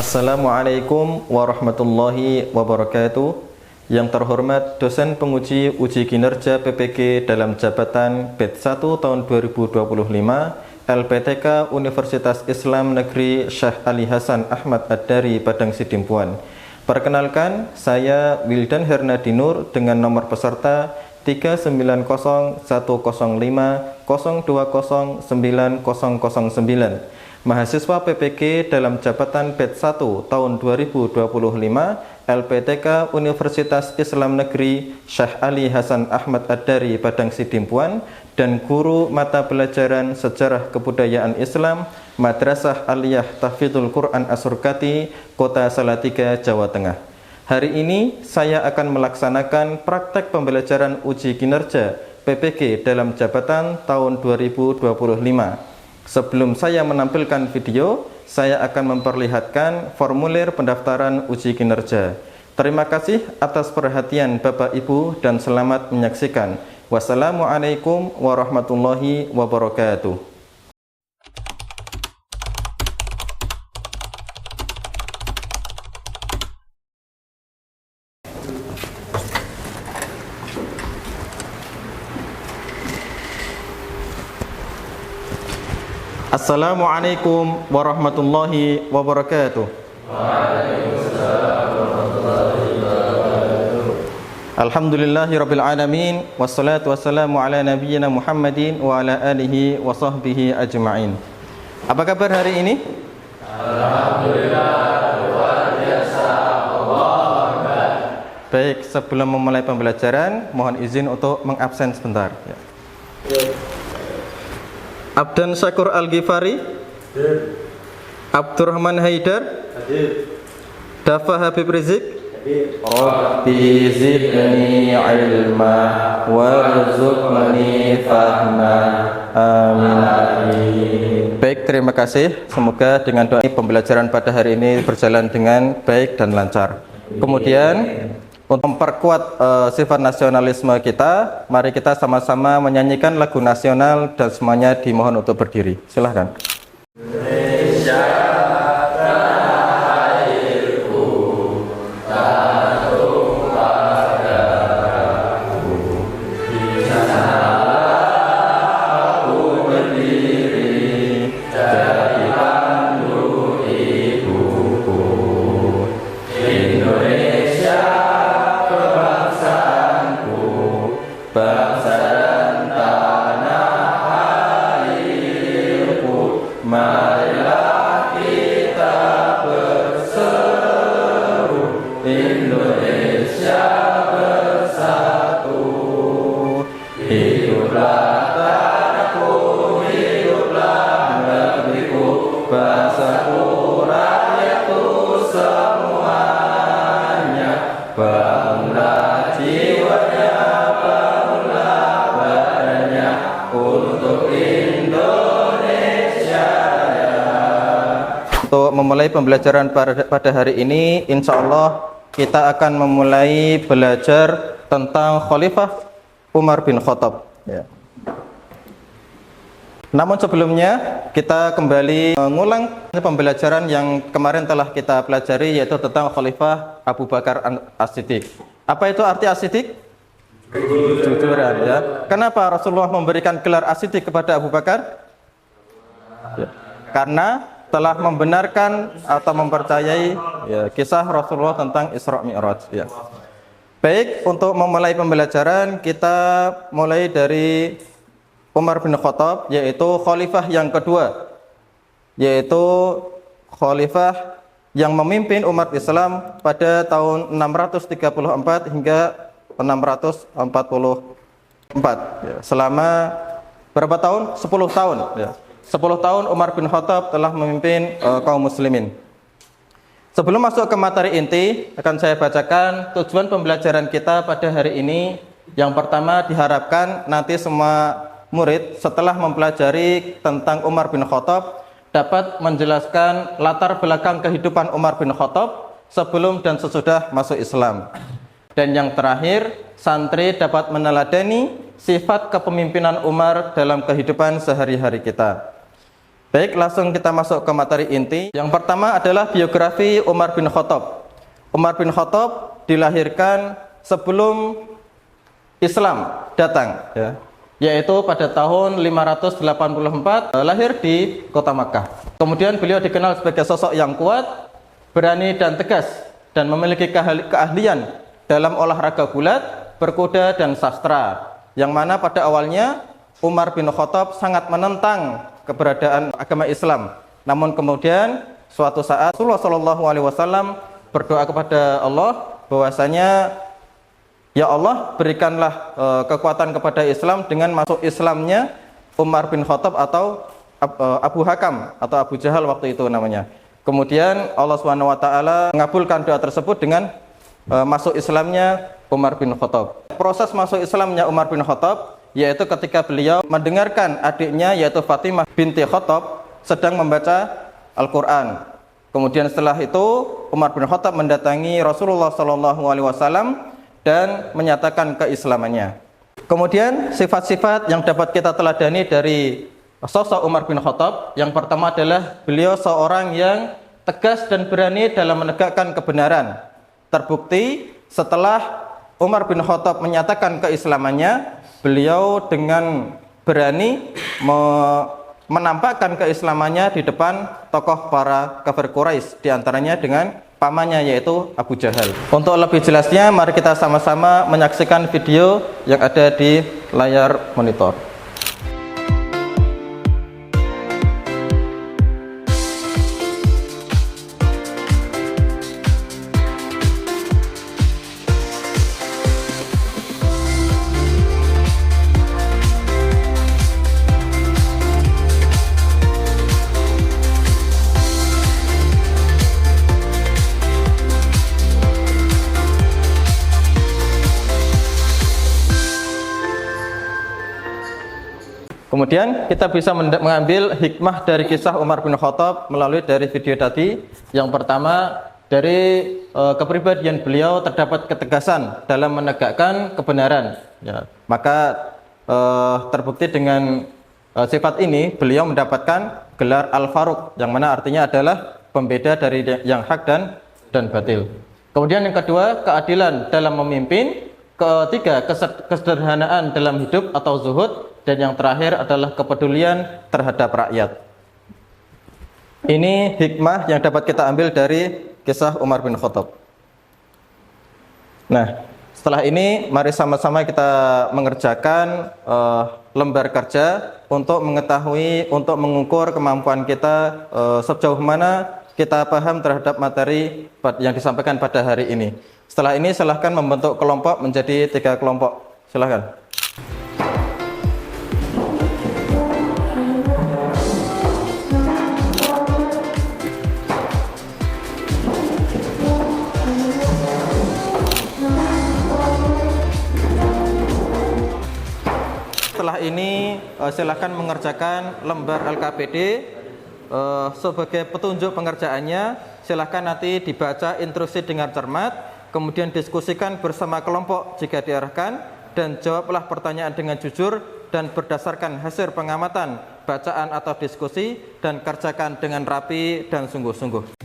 Assalamualaikum warahmatullahi wabarakatuh. Yang terhormat dosen penguji uji kinerja PPG dalam jabatan BED 1 tahun 2025 LPTK Universitas Islam Negeri Syekh Ali Hasan Ahmad Ad-Dari Padang Sidimpuan. Perkenalkan, saya Wildan Hernadinur dengan nomor peserta 39010200909, mahasiswa PPG dalam jabatan BED 1 tahun 2025 LPTK Universitas Islam Negeri Syekh Ali Hasan Ahmad Ad-Dari Padang Sidimpuan dan guru mata pelajaran Sejarah Kebudayaan Islam Madrasah Aliyah Tahfidzul Quran As-Surkati, Kota Salatiga, Jawa Tengah. Hari ini saya akan melaksanakan praktek pembelajaran uji kinerja PPG dalam jabatan tahun 2025. Sebelum saya menampilkan video, saya akan memperlihatkan formulir pendaftaran uji kinerja. Terima kasih atas perhatian Bapak Ibu dan selamat menyaksikan. Wassalamualaikum warahmatullahi wabarakatuh. Assalamualaikum warahmatullahi wabarakatuh. Waalaikumsalam warahmatullahi wabarakatuh. Alhamdulillahirabbil alamin wassalatu wassalamu ala nabiyyina Muhammadin wa ala alihi wa sahbihi ajma'in. Apa kabar hari ini? Alhamdulillah, luar biasa. Allahu Akbar. Baik, sebelum memulai pembelajaran, mohon izin untuk mengabsen sebentar ya. Abdan Syakur Al-Ghifari, hadir. Abdurrahman Haidar, hadir. Dafa Habib Rizik, hadir. Rabbi zidni ilma warzuqni fahma. Amin. Baik, terima kasih. Semoga dengan doa pembelajaran pada hari ini berjalan dengan baik dan lancar. Kemudian untuk memperkuat sifat nasionalisme kita, mari kita sama-sama menyanyikan lagu nasional dan semuanya dimohon untuk berdiri. Silahkan. Indonesia. Untuk memulai pembelajaran pada hari ini, insya Allah kita akan memulai belajar tentang Khalifah Umar bin Khattab ya. Namun sebelumnya kita kembali mengulang pembelajaran yang kemarin telah kita pelajari, yaitu tentang Khalifah Abu Bakar As-Siddiq. Apa itu arti As-Siddiq? Kejujuran ya. Kenapa Rasulullah memberikan gelar As-Siddiq kepada Abu Bakar? Ya. Karena telah membenarkan atau mempercayai ya, kisah Rasulullah tentang Isra Mi'raj ya. Baik, untuk memulai pembelajaran kita mulai dari Umar bin Khattab, yaitu khalifah yang kedua, yaitu khalifah yang memimpin umat Islam pada tahun 634 hingga 644 ya. Selama berapa tahun? 10 tahun ya. 10 tahun Umar bin Khattab telah memimpin kaum muslimin. Sebelum masuk ke materi inti, akan saya bacakan tujuan pembelajaran kita pada hari ini. Yang pertama, diharapkan nanti semua murid setelah mempelajari tentang Umar bin Khattab dapat menjelaskan latar belakang kehidupan Umar bin Khattab sebelum dan sesudah masuk Islam. Dan yang terakhir, santri dapat meneladani sifat kepemimpinan Umar dalam kehidupan sehari-hari kita. Baik, langsung kita masuk ke materi inti. Yang pertama adalah biografi Umar bin Khattab. Umar bin Khattab dilahirkan sebelum Islam datang, ya, yaitu pada tahun 584, lahir di kota Makkah. Kemudian beliau dikenal sebagai sosok yang kuat, berani dan tegas, dan memiliki keahlian dalam olahraga gulat, berkuda, dan sastra. Yang mana pada awalnya Umar bin Khattab sangat menentang keberadaan agama Islam. Namun kemudian suatu saat Rasulullah SAW berdoa kepada Allah bahwasanya, ya Allah, berikanlah kekuatan kepada Islam dengan masuk Islamnya Umar bin Khattab atau Abu Hakam atau Abu Jahal waktu itu namanya. Kemudian Allah SWT mengabulkan doa tersebut dengan masuk Islamnya Umar bin Khattab. Proses masuk Islamnya Umar bin Khattab yaitu ketika beliau mendengarkan adiknya yaitu Fatimah binti Khattab sedang membaca Al-Quran. Kemudian setelah itu Umar bin Khattab mendatangi Rasulullah SAW dan menyatakan keislamannya. Kemudian sifat-sifat yang dapat kita teladani dari sosok Umar bin Khattab, yang pertama adalah beliau seorang yang tegas dan berani dalam menegakkan kebenaran. Terbukti setelah Umar bin Khattab menyatakan keislamannya, beliau dengan berani menampakkan keislamannya di depan tokoh para kafir Quraisy, diantaranya dengan pamannya yaitu Abu Jahal. Untuk lebih jelasnya, mari kita sama-sama menyaksikan video yang ada di layar monitor. Kemudian kita bisa mengambil hikmah dari kisah Umar bin Khattab melalui dari video tadi. Yang pertama, dari kepribadian beliau terdapat ketegasan dalam menegakkan kebenaran, ya. Maka terbukti dengan sifat ini beliau mendapatkan gelar Al-Faruq, yang mana artinya adalah pembeda dari yang hak dan batil. Kemudian yang kedua, keadilan dalam memimpin. Ketiga, kesederhanaan dalam hidup atau zuhud. Dan yang terakhir adalah kepedulian terhadap rakyat. Ini hikmah yang dapat kita ambil dari kisah Umar bin Khattab. Nah, setelah ini mari sama-sama kita mengerjakan lembar kerja untuk mengetahui, untuk mengukur kemampuan kita sejauh mana kita paham terhadap materi yang disampaikan pada hari ini. Setelah ini silahkan membentuk kelompok menjadi 3 kelompok. Silahkan. Setelah ini silakan mengerjakan lembar LKPD sebagai petunjuk pengerjaannya. Silakan nanti dibaca instruksi dengan cermat, kemudian diskusikan bersama kelompok jika diarahkan, dan jawablah pertanyaan dengan jujur dan berdasarkan hasil pengamatan, bacaan atau diskusi, dan kerjakan dengan rapi dan sungguh-sungguh.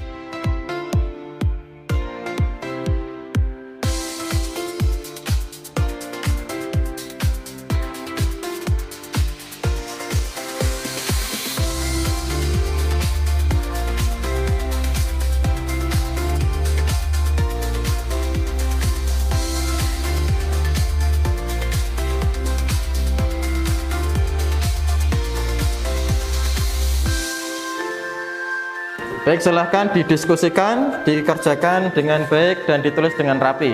Baik, silahkan didiskusikan, dikerjakan dengan baik dan ditulis dengan rapi.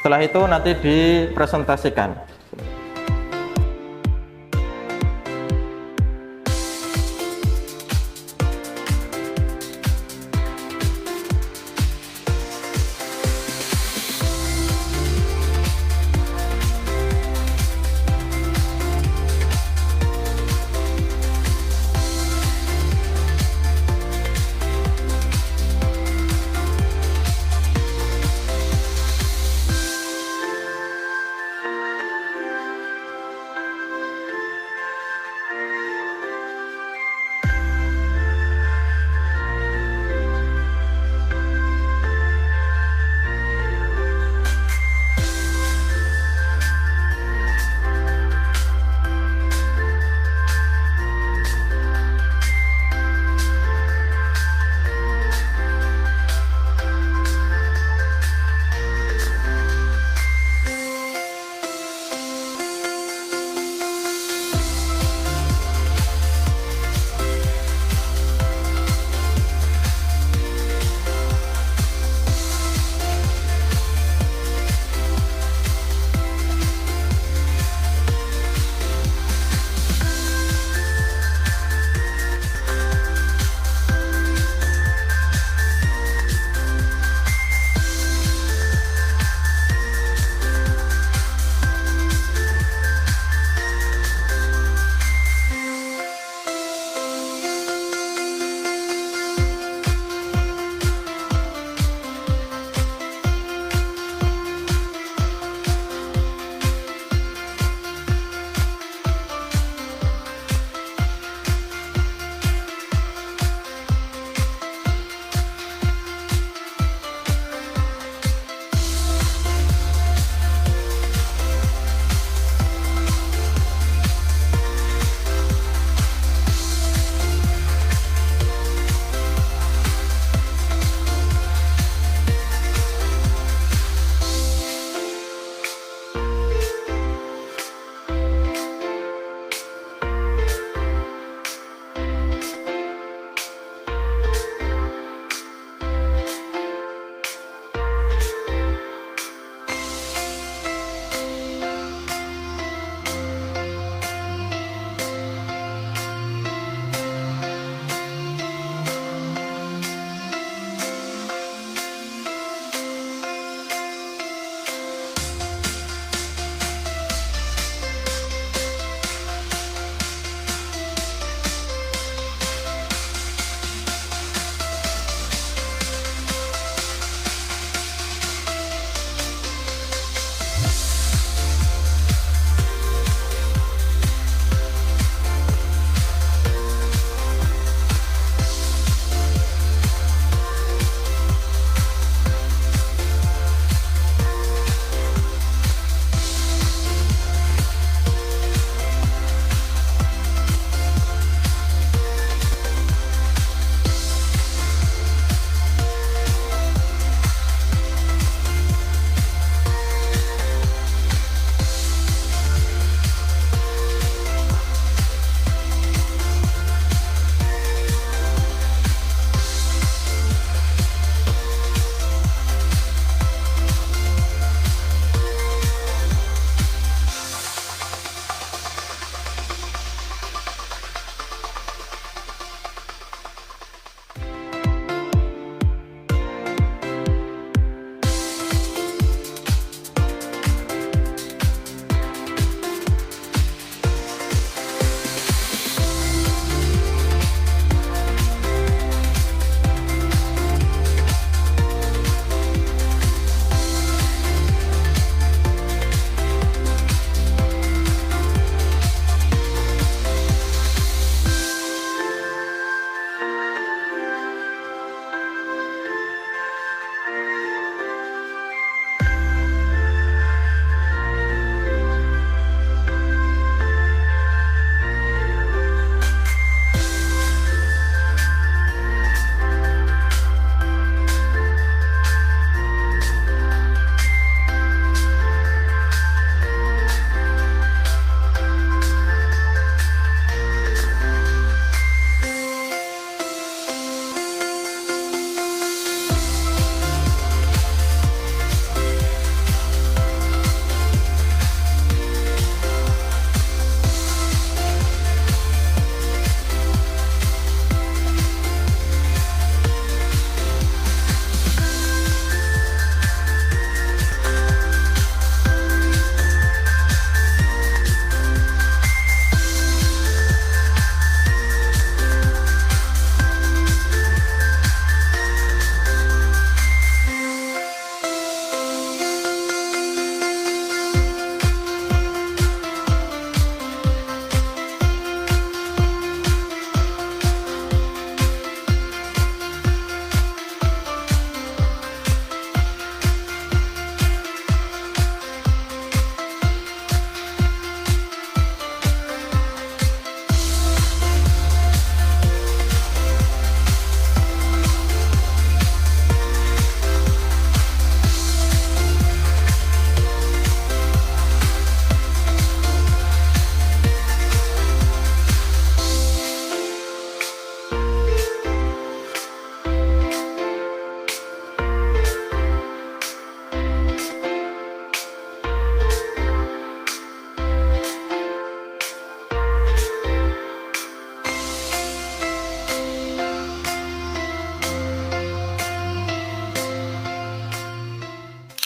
Setelah itu nanti dipresentasikan.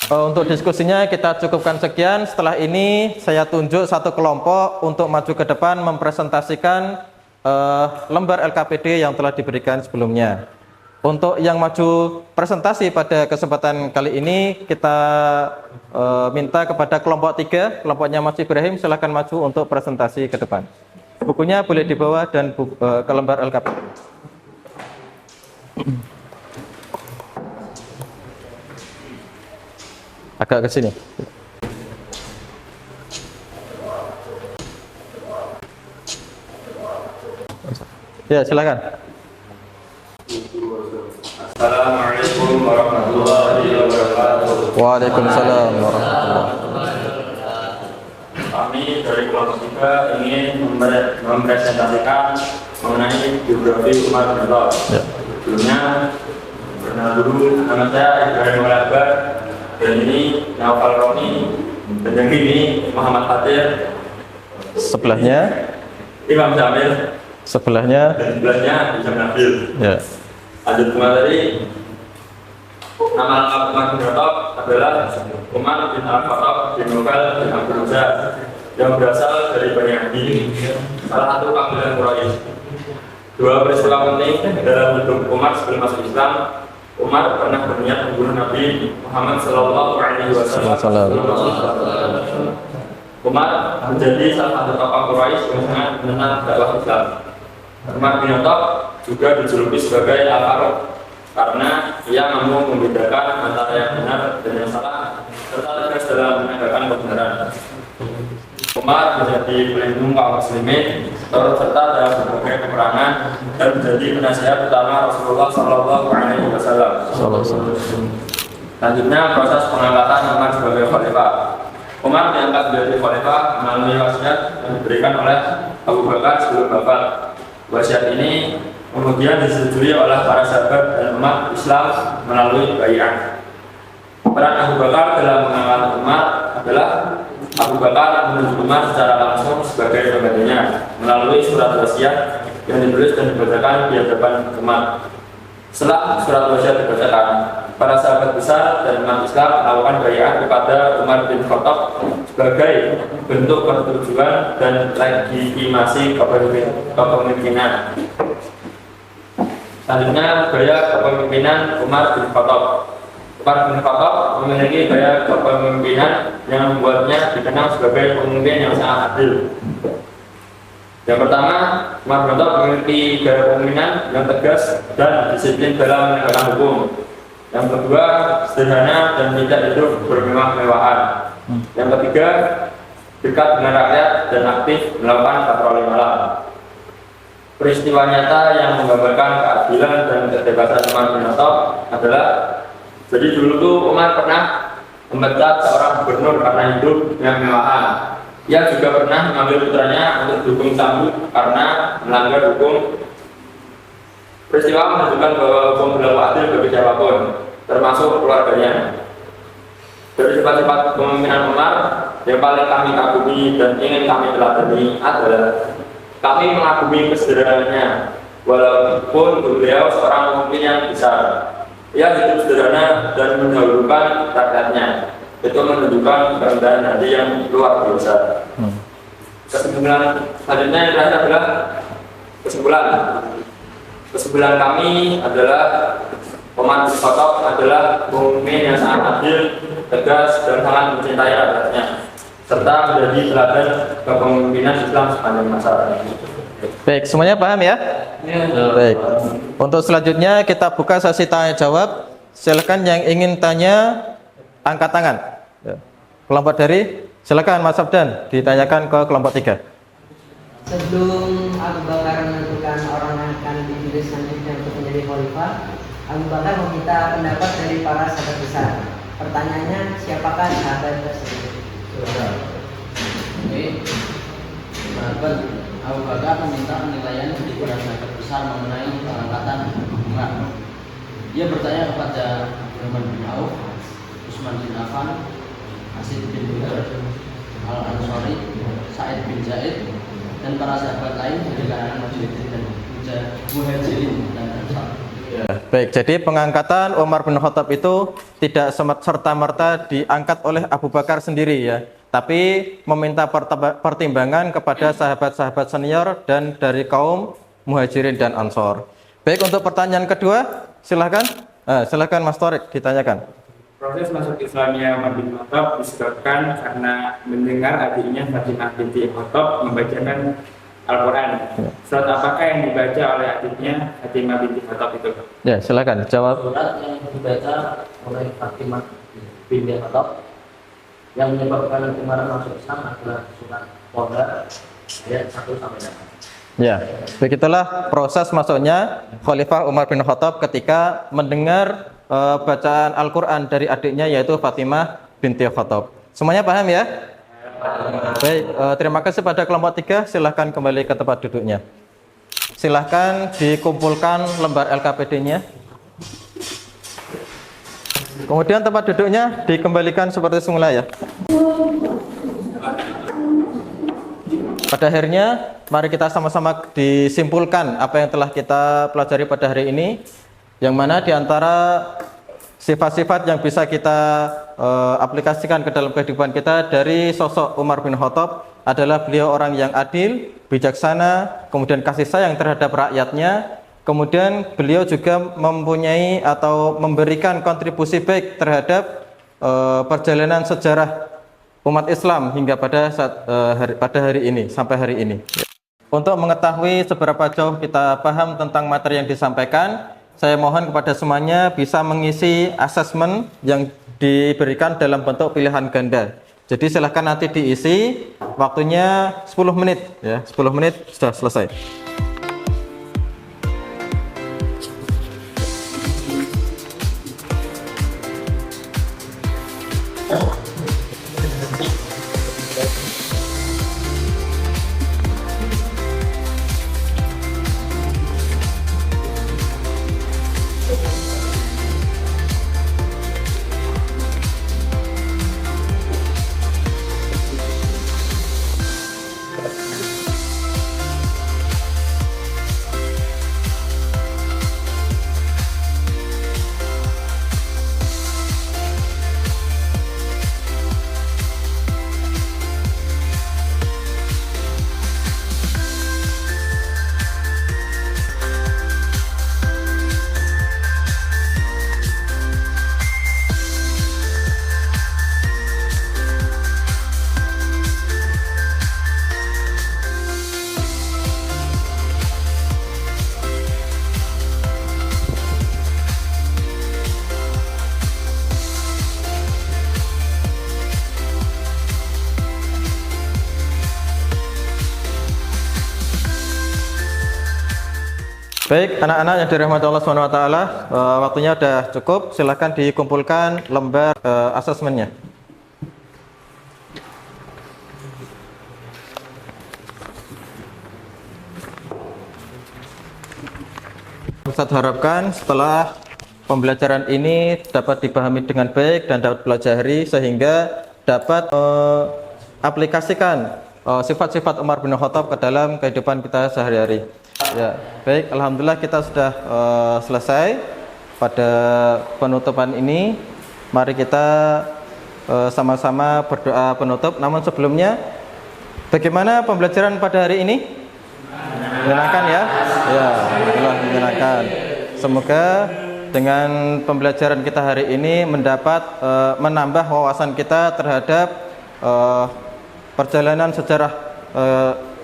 Untuk diskusinya kita cukupkan sekian. Setelah ini saya tunjuk satu kelompok untuk maju ke depan mempresentasikan lembar LKPD yang telah diberikan sebelumnya. Untuk yang maju presentasi pada kesempatan kali ini kita minta kepada kelompok 3, kelompoknya Mas Ibrahim, silahkan maju untuk presentasi ke depan. Bukunya boleh dibawa dan ke lembar LKPD. Agak ke sini. Ya, silakan. Assalamualaikum warahmatullahi wabarakatuh. Waalaikumsalam warahmatullahi wabarakatuh. Kami dari kelompok 3 ingin mempresentasikan mengenai biografi Umar bin Khattab. Ya. Sebelumnya, dulu nama saya Ibrahim Al-Akbar, dan ini Naufal Romi, dan yang ini Muhammad Fatir. Sebelahnya Imam Jamil, sebelahnya dan sebelahnya Hisham Nabil. ya. Lanjut kembali, nama lengkap Umar bin Khattab adalah Umar bin Al-Khattab bin Nufail bin Abdul Uzza, yang berasal dari Bani Adi, salah satu kabilah Quraisy. Dua peristiwa penting dalam hidup Umar sebelum masuk Islam. Umar pernah berniat membunuh Nabi Muhammad SAW. Umar menjadi salah satu tokoh Quraisy yang sangat mengenal dakwah Islam. Umar bin Khattab juga dijuluki sebagai Al-Faruq karena ia mampu membedakan antara yang benar dan yang salah serta tegas dalam menegakkan kebenaran. Umar menjadi pelindung kaum muslimin serta dalam berbagai peperangan dan menjadi penasihat utama Rasulullah SAW. Selanjutnya proses pengangkatan Umar sebagai khalifah. Umar diangkat menjadi khalifah melalui wasiat yang diberikan oleh Abu Bakar sebelum wafat. Wasiat ini kemudian disetujui oleh para sahabat dan umat Islam melalui bai'ah. Peran Abu Bakar dalam mengangkat Umar adalah Abu Bakar menunjuk Umar secara langsung sebagai penggantinya melalui surat wasiat yang ditulis dan dibacakan di hadapan umat. Setelah surat wasiat dibacakan, para sahabat besar dan umat Islam melakukan bai'ah kepada Umar bin Khattab sebagai bentuk persetujuan dan legitimasi kepemimpinan. Selanjutnya, gaya kepemimpinan Umar bin Khattab. Umar bin Khattab memiliki gaya kepemimpinan yang membuatnya dikenal sebagai pemimpin yang sangat adil. Yang pertama, Umar bin Khattab memiliki gaya kepemimpinan yang tegas dan disiplin dalam menegakkan hukum. Yang kedua, sederhana dan tidak hidup bermewah-mewahan. Yang ketiga, dekat dengan rakyat dan aktif melakukan patroli malam. Peristiwa nyata yang menggambarkan keadilan dan kebebasan Umar bin Khattab adalah, jadi dulu tuh Umar pernah memecat seorang gubernur karena hidup yang mewahan. Ia juga pernah mengambil putranya untuk dukung cambuk karena melanggar hukum. Peristiwa menunjukkan bahwa hukum berlaku adil bagi siapapun, termasuk keluarganya. Dari sifat-sifat kepemimpinan Umar yang paling kami kagumi dan ingin kami teladani adalah kami mengagumi kesederhanaannya, walaupun beliau seorang pemimpin yang besar. Ia hidup sederhana dan mendahulukan rakyatnya. Itu menunjukkan kerendahan hati yang luar biasa. Kesimpulan selanjutnya yang terakhir adalah kesimpulan kami adalah Umar bin Khattab adalah pemimpin yang sangat adil, tegas dan sangat mencintai rakyatnya, serta menjadi teladan kepemimpinan Islam sepanjang masa. Baik, semuanya paham ya? Baik. Untuk selanjutnya kita buka sesi tanya jawab. Silakan yang ingin tanya angkat tangan. Kelompok dari, silakan Mas Abdan, ditanyakan ke kelompok 3. Sebelum Abu Bakar menentukan orang yang akan dipilih selanjutnya untuk menjadi khalifah, Abu Bakar meminta pendapat dari para sahabat besar. Pertanyaannya, siapakah sahabat tersebut? Sahabat Abu Bakar meminta penilaian dari para sahabat besar mengenai pengangkatan Umar. Dia bertanya kepada Abdurrahman bin Auf, Utsman bin Affan, Asid bin Hudar, Al-Ansari, Sa'id bin Zaid, dan para sahabat lain dari kalangan Muhajirin dan Ansar. Baik, jadi pengangkatan Umar bin Khattab itu tidak serta-merta diangkat oleh Abu Bakar sendiri ya, tapi meminta pertimbangan kepada sahabat-sahabat senior dan dari kaum Muhajirin dan Ansor. Baik, untuk pertanyaan kedua, silahkan. Silahkan Mas Torik ditanyakan. Proses masuk Islamnya Umar bin Khattab disebabkan karena mendengar adiknya Fatimah binti Khattab membacakan Al-Quran. Surat apakah yang dibaca oleh adiknya Fatimah binti Khattab itu? Ya, silakan jawab. Surat yang dibaca oleh Fatimah binti Khattab yang menyebabkan Umar masuk Islam adalah surat Toha ayat 1 sampai 8. Ya, begitulah proses masuknya Khalifah Umar bin Khattab ketika mendengar bacaan Al-Quran dari adiknya yaitu Fatimah binti Khattab. Semuanya paham ya? Baik, terima kasih pada kelompok 3. Silahkan kembali ke tempat duduknya. Silahkan dikumpulkan lembar LKPD-nya. Kemudian tempat duduknya dikembalikan seperti semula ya. Pada akhirnya, mari kita sama-sama disimpulkan apa yang telah kita pelajari pada hari ini, yang mana diantara sifat-sifat yang bisa kita aplikasikan ke dalam kehidupan kita dari sosok Umar bin Khattab adalah beliau orang yang adil, bijaksana, kemudian kasih sayang terhadap rakyatnya, kemudian beliau juga mempunyai atau memberikan kontribusi baik terhadap perjalanan sejarah umat Islam hingga pada hari ini, sampai hari ini. Untuk mengetahui seberapa jauh kita paham tentang materi yang disampaikan, saya mohon kepada semuanya bisa mengisi asesmen yang diberikan dalam bentuk pilihan ganda. Jadi silahkan nanti diisi, waktunya 10 menit ya, 10 menit sudah selesai. Baik, anak-anak yang dirahmati Allah SWT, waktunya sudah cukup. Silahkan dikumpulkan lembar asesmennya. Ustaz harapkan setelah pembelajaran ini dapat dipahami dengan baik dan dapat pelajari sehingga dapat aplikasikan sifat-sifat Umar bin Khattab ke dalam kehidupan kita sehari-hari. Ya, baik, alhamdulillah kita sudah selesai pada penutupan ini. Mari kita sama-sama berdoa penutup. Namun sebelumnya, bagaimana pembelajaran pada hari ini? Menyenangkan ya? Ya, alhamdulillah menyenangkan. Semoga dengan pembelajaran kita hari ini mendapat menambah wawasan kita terhadap perjalanan sejarah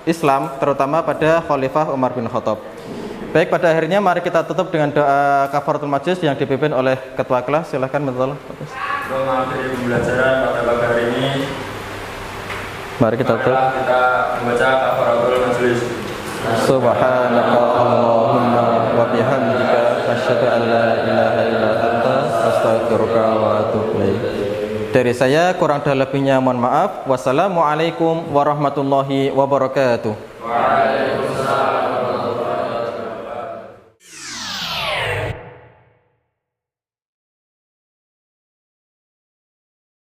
Islam, terutama pada Khalifah Umar bin Khattab. Baik, pada akhirnya mari kita tutup dengan doa kafaratul majlis yang dipimpin oleh ketua kelas. Silakan betul. Untuk mengakhiri pembelajaran pada pagi hari ini, mari kita tutup. Kita membaca kafaratul majlis. Subhanaka Allahumma wa bihamdika asyhadu an la ilaha illa anta astaghfiruka wa atubu ilaik. Dari saya kurang dan lebihnya mohon maaf. Wassalamualaikum warahmatullahi wabarakatuh. Waalaikumsalam.